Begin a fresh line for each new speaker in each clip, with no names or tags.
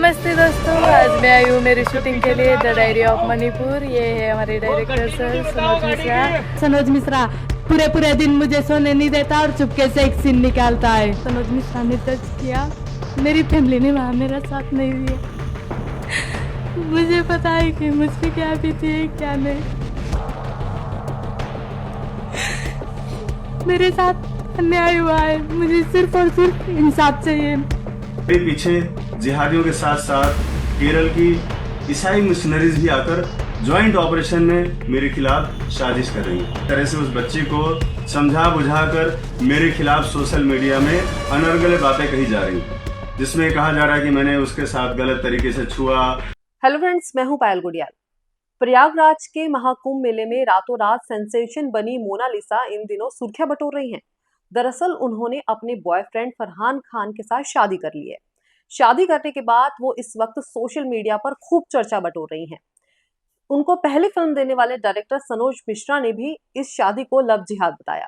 नमस्ते दोस्तों, आज मैं आई हूँ मेरी शूटिंग के लिए द डायरी ऑफ मणिपुर। ये है हमारे डायरेक्टर सर सनोज मिश्रा। पूरे दिन मुझे सोने नहीं देता और चुपके से एक सीन निकालता है। सनोज मिश्रा ने टच किया, मेरी फैमिली ने वहाँ मेरा साथ नहीं दिया। मुझे पता है कि मुझसे क्या बीती है क्या नहीं। मेरे साथ अन्याय हुआ है, मुझे सिर्फ और सिर्फ इंसाफ चाहिए।
मेरे पीछे जिहादियों के साथ साथ केरल की ईसाई मिशनरीज भी आकर ज्वाइंट ऑपरेशन में मेरे खिलाफ साजिश कर रही है। तरह से उस बच्ची को समझा बुझाकर मेरे खिलाफ सोशल मीडिया में अनर्गल बातें कही जा रही हैं, जिसमें कहा जा रहा है कि मैंने उसके साथ गलत तरीके से छुआ।
हेलो फ्रेंड्स, मैं हूं पायल गुडियाल। प्रयागराज के महाकुंभ मेले में रातों रात सेंसेशन बनी मोनालिसा इन दिनों सुर्खियां बटोर रही हैं। दरअसल उन्होंने अपने बॉयफ्रेंड फरहान खान के साथ शादी कर ली है। शादी करने के बाद वो इस वक्त सोशल मीडिया पर खूब चर्चा बटोर रही हैं। उनको पहली फिल्म देने वाले डायरेक्टर सनोज मिश्रा ने भी इस शादी को लव जिहाद बताया।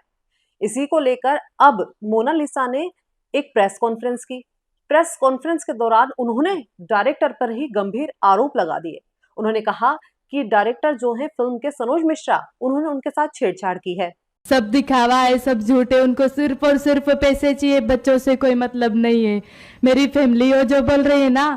इसी को लेकर अब मोनालिसा ने एक प्रेस कॉन्फ्रेंस की। प्रेस कॉन्फ्रेंस के दौरान उन्होंने डायरेक्टर पर ही गंभीर आरोप लगा दिए। उन्होंने कहा कि डायरेक्टर जो है फिल्म के सनोज मिश्रा, उन्होंने उनके साथ छेड़छाड़ की है।
सब दिखावा है, सब झूठे, उनको सिर्फ और सिर्फ पैसे चाहिए, बच्चों से कोई मतलब नहीं है। मेरी फैमिली हो जो बोल रही है ना,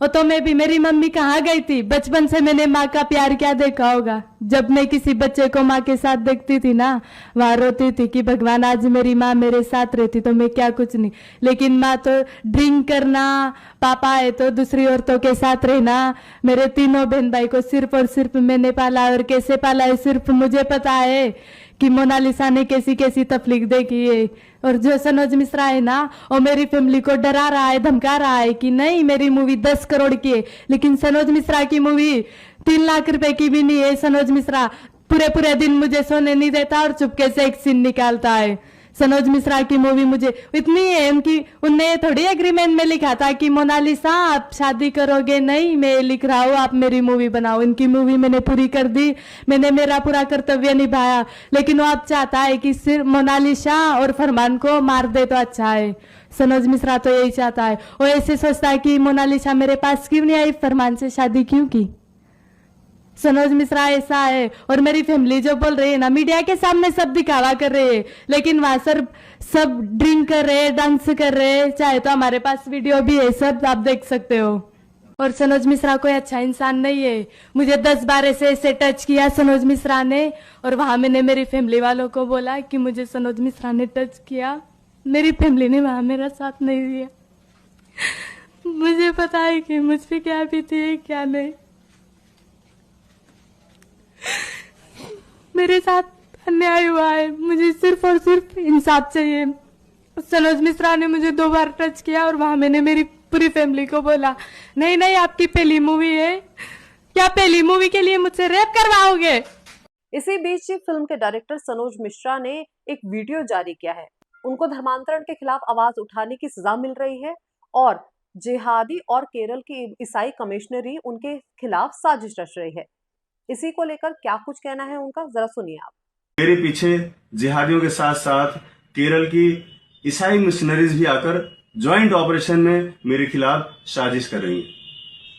वो तो मैं भी, मेरी मम्मी कहाँ गई थी? बचपन से मैंने माँ का प्यार क्या देखा होगा। जब मैं किसी बच्चे को माँ के साथ देखती थी ना, वहाँ रोती थी कि भगवान आज मेरी माँ मेरे साथ रहती तो मैं क्या कुछ नहीं। लेकिन माँ तो ड्रिंक करना, पापा है तो दूसरी औरतों के साथ रहना। मेरे तीनों बहन भाई को सिर्फ और सिर्फ मैंने पाला, और कैसे पाला है सिर्फ मुझे पता है कि मोनालिसा ने कैसी कैसी तकलीफ देखी है। और जो सनोज मिश्रा है ना, वो मेरी फैमिली को डरा रहा है, धमका रहा है कि नहीं मेरी मूवी 10 करोड़ की है, लेकिन सनोज मिश्रा की मूवी 3 लाख रुपए की भी नहीं है। सनोज मिश्रा पूरे दिन मुझे सोने नहीं देता और चुपके से एक सीन निकालता है। सनोज मिश्रा की मूवी मुझे इतनी है कि उनने थोड़ी एग्रीमेंट में लिखा था कि मोनालिसा आप शादी करोगे, नहीं मैं लिख रहा हूँ आप मेरी मूवी बनाओ। इनकी मूवी मैंने पूरी कर दी, मैंने मेरा पूरा कर्तव्य निभाया, लेकिन वो अब चाहता है कि सिर्फ मोनालिसा और फरमान को मार दे तो अच्छा है। सनोज मिश्रा तो यही चाहता है। वो ऐसे सोचता है कि मोनालिसा मेरे पास क्यों नहीं आई, फरमान से शादी क्यों की। सनोज मिश्रा ऐसा है। और मेरी फैमिली जो बोल रही है ना, मीडिया के सामने सब दिखावा कर रहे हैं, लेकिन वहां सब ड्रिंक कर रहे हैं, डांस कर रहे हैं। चाहे तो हमारे पास वीडियो भी है, सब आप देख सकते हो। और सनोज मिश्रा कोई अच्छा इंसान नहीं है। मुझे 10 बार ऐसे टच किया सनोज मिश्रा ने, और वहां मैंने मेरी फैमिली वालों को बोला कि मुझे सनोज मिश्रा ने टच किया। मेरी फैमिली ने वहां मेरा साथ नहीं दिया। मुझे पता है कि मुझ पे क्या बीती है क्या नहीं। मेरे साथ अन्याय हुआ है, मुझे सिर्फ और सिर्फ इंसाफ चाहिए। सनोज मिश्रा ने मुझे 2 बार टच किया, और वहां मैंने मेरी पूरी फैमिली को बोला नहीं आपकी पहली मूवी है, क्या पहली मूवी के लिए मुझसे रेप करवाओगे?
इसी बीच फिल्म के डायरेक्टर सनोज मिश्रा ने एक वीडियो जारी किया है। उनको धर्मांतरण के खिलाफ आवाज उठाने की सजा मिल रही है, और जिहादी और केरल की ईसाई कमिश्नरी उनके खिलाफ साजिश रच रही है। इसी को लेकर क्या कुछ कहना है उनका, जरा सुनिए आप।
मेरे पीछे जिहादियों के साथ साथ केरल की ईसाई मिशनरीज भी आकर ज्वाइंट ऑपरेशन में मेरे खिलाफ साजिश कर रही हैं।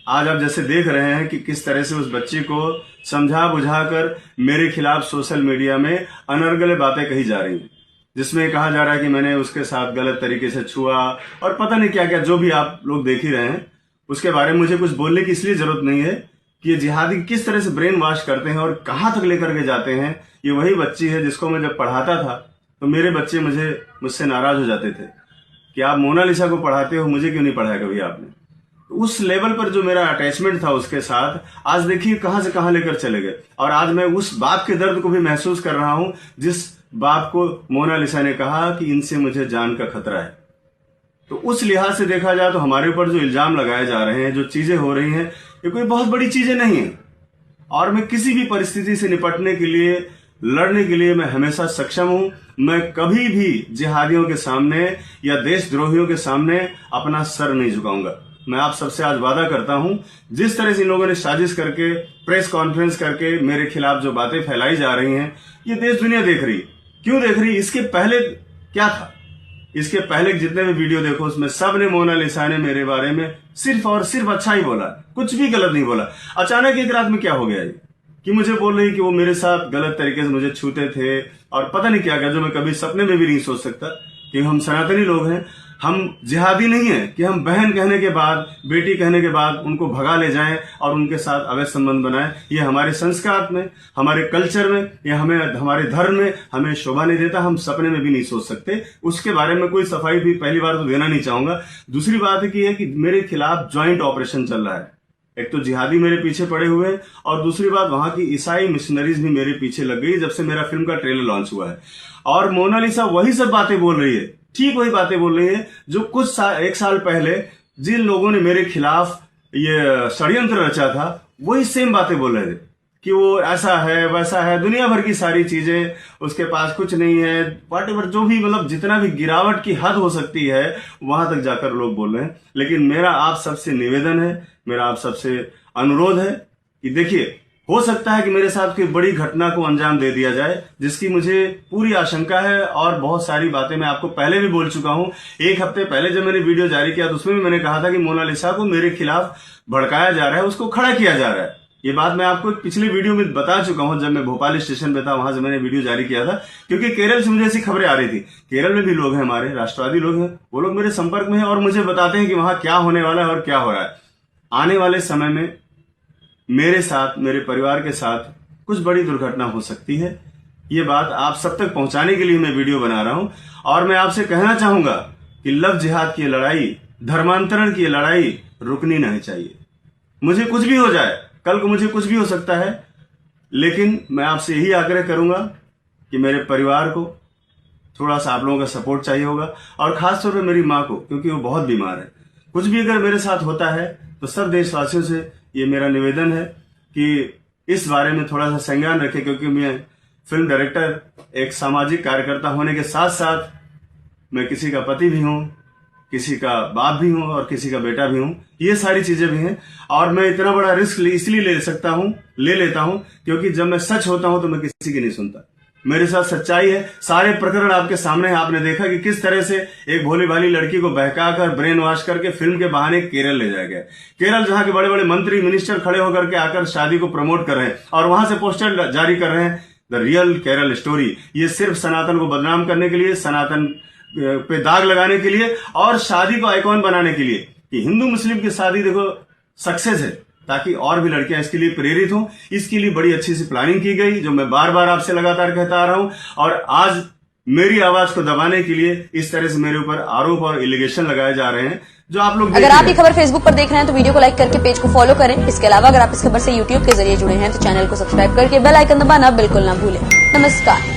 आज आप जैसे देख रहे हैं कि किस तरह से उस बच्ची को समझा बुझाकर मेरे खिलाफ सोशल मीडिया में अनर्गल बातें कही जा रही हैं, जिसमें कहा जा रहा है कि मैंने उसके साथ गलत तरीके से छुआ, और पता नहीं क्या क्या, जो भी आप लोग देख ही रहे हैं। उसके बारे में मुझे कुछ बोलने की इसलिए जरूरत नहीं है कि ये जिहादी किस तरह से ब्रेन वॉश करते हैं और कहां तक लेकर के जाते हैं। ये वही बच्ची है जिसको मैं जब पढ़ाता था तो मेरे बच्चे मुझसे नाराज हो जाते थे कि आप मोनालिसा को पढ़ाते हो, मुझे क्यों नहीं पढ़ाया कभी आपने। तो उस लेवल पर जो मेरा अटैचमेंट था उसके साथ, आज देखिए कहां से कहां लेकर चले गए। और आज मैं उस बाप के दर्द को भी महसूस कर रहा हूं जिस बाप को मोनालिसा ने कहा कि इनसे मुझे जान का खतरा है। तो उस लिहाज से देखा जाए तो हमारे ऊपर जो इल्जाम लगाए जा रहे हैं, जो चीजें हो रही हैं, ये कोई बहुत बड़ी चीजें नहीं है। और मैं किसी भी परिस्थिति से निपटने के लिए, लड़ने के लिए मैं हमेशा सक्षम हूं। मैं कभी भी जिहादियों के सामने या देशद्रोहियों के सामने अपना सर नहीं झुकाऊंगा। मैं आप सबसे आज वादा करता हूं, जिस तरह से इन लोगों ने साजिश करके, प्रेस कॉन्फ्रेंस करके मेरे खिलाफ जो बातें फैलाई जा रही हैं, ये देश दुनिया देख रही है। क्यों देख रही है? इसके पहले क्या था? इसके पहले जितने भी वीडियो देखो उसमें सब ने मोनालिसा ने मेरे बारे में सिर्फ और सिर्फ अच्छा ही बोला, कुछ भी गलत नहीं बोला। अचानक एक रात में क्या हो गया ये कि मुझे बोल रही कि वो मेरे साथ गलत तरीके से मुझे छूते थे और पता नहीं क्या क्या, जो मैं कभी सपने में भी नहीं सोच सकता कि हम सनातनी लोग हैं, हम जिहादी नहीं है कि हम बहन कहने के बाद, बेटी कहने के बाद उनको भगा ले जाएं और उनके साथ अवैध संबंध बनाएं। ये हमारे संस्कार में, हमारे कल्चर में, या हमें हमारे धर्म में हमें शोभा नहीं देता, हम सपने में भी नहीं सोच सकते। उसके बारे में कोई सफाई भी पहली बार तो देना नहीं चाहूंगा। दूसरी बात है कि मेरे खिलाफ ज्वाइंट ऑपरेशन चल रहा है। एक तो जिहादी मेरे पीछे पड़े हुए हैं और दूसरी बात वहां की ईसाई मिशनरीज भी मेरे पीछे लग गई जब से मेरा फिल्म का ट्रेलर लॉन्च हुआ है। और मोनालिसा वही सब बातें बोल रही है, ठीक वही बातें बोल रही है जो एक साल पहले जिन लोगों ने मेरे खिलाफ ये षड्यंत्र रचा था वही सेम बातें बोल रहे थे कि वो ऐसा है वैसा है, दुनिया भर की सारी चीजें, उसके पास कुछ नहीं है, व्हाटएवर, जो भी मतलब जितना भी गिरावट की हद हो सकती है वहां तक जाकर लोग बोल रहे हैं। लेकिन मेरा आप सबसे निवेदन है, मेरा आप सबसे अनुरोध है कि देखिए, हो सकता है कि मेरे साथ कोई बड़ी घटना को अंजाम दे दिया जाए जिसकी मुझे पूरी आशंका है और बहुत सारी बातें मैं आपको पहले भी बोल चुका हूं। एक हफ्ते पहले जब मैंने वीडियो जारी किया तो उसमें भी मैंने कहा था कि मोनालिसा को मेरे खिलाफ भड़काया जा रहा है, उसको खड़ा किया जा रहा है। ये बात मैं आपको पिछले वीडियो में बता चुका हूं, जब मैं भोपाल स्टेशन पे था वहां से मैंने वीडियो जारी किया था, क्योंकि केरल से मुझे ऐसी खबरें आ रही थी। केरल में भी लोग हैं, हमारे राष्ट्रवादी लोग हैं, वो लोग मेरे संपर्क में हैं और मुझे बताते हैं कि वहां क्या होने वाला है और क्या हो रहा है। आने वाले समय में मेरे साथ, मेरे परिवार के साथ कुछ बड़ी दुर्घटना हो सकती है। ये बात आप सब तक पहुंचाने के लिए मैं वीडियो बना रहा हूं और मैं आपसे कहना चाहूंगा कि लव जिहाद की लड़ाई, धर्मांतरण की लड़ाई रुकनी नहीं चाहिए। मुझे कुछ भी हो जाए, कल को मुझे कुछ भी हो सकता है, लेकिन मैं आपसे यही आग्रह करूंगा कि मेरे परिवार को थोड़ा सा आप लोगों का सपोर्ट चाहिए होगा और खासतौर पर मेरी माँ को, क्योंकि वो बहुत बीमार है। कुछ भी अगर मेरे साथ होता है तो सब देशवासियों से ये मेरा निवेदन है कि इस बारे में थोड़ा सा संज्ञान रखें, क्योंकि मैं फिल्म डायरेक्टर, एक सामाजिक कार्यकर्ता होने के साथ साथ मैं किसी का पति भी हूं, किसी का बाप भी हूं और किसी का बेटा भी हूं। ये सारी चीजें भी हैं और मैं इतना बड़ा रिस्क इसलिए ले लेता हूं क्योंकि जब मैं सच होता हूं तो मैं किसी की नहीं सुनता। मेरे साथ सच्चाई है, सारे प्रकरण आपके सामने है। आपने देखा कि किस तरह से एक भोली भाली लड़की को बहकाकर, ब्रेन वॉश करके फिल्म के बहाने केरल ले जाया गया। केरल जहां के बड़े बड़े मंत्री, मिनिस्टर खड़े होकर के आकर शादी को प्रमोट कर रहे हैं और वहां से पोस्टर जारी कर रहे हैं, द रियल केरल स्टोरी। ये सिर्फ सनातन को बदनाम करने के लिए, सनातन पे दाग लगाने के लिए और शादी को आइकॉन बनाने के लिए कि हिंदू मुस्लिम की शादी देखो सक्सेस है, ताकि और भी लड़कियां इसके लिए प्रेरित हों। इसके लिए बड़ी अच्छी सी प्लानिंग की गई, जो मैं बार बार आपसे लगातार कहता आ रहा हूं। और आज मेरी आवाज को दबाने के लिए इस तरह से मेरे ऊपर आरोप और एलिगेशन लगाए जा रहे हैं, जो आप लोग
अगर आप ये खबर फेसबुक पर देख रहे हैं तो वीडियो को लाइक करके पेज को फॉलो करें। इसके अलावा अगर आप इस खबर से यूट्यूब के जरिए जुड़े हैं तो चैनल को सब्सक्राइब करके बेल आइकन दबाना बिल्कुल ना भूलें। नमस्कार।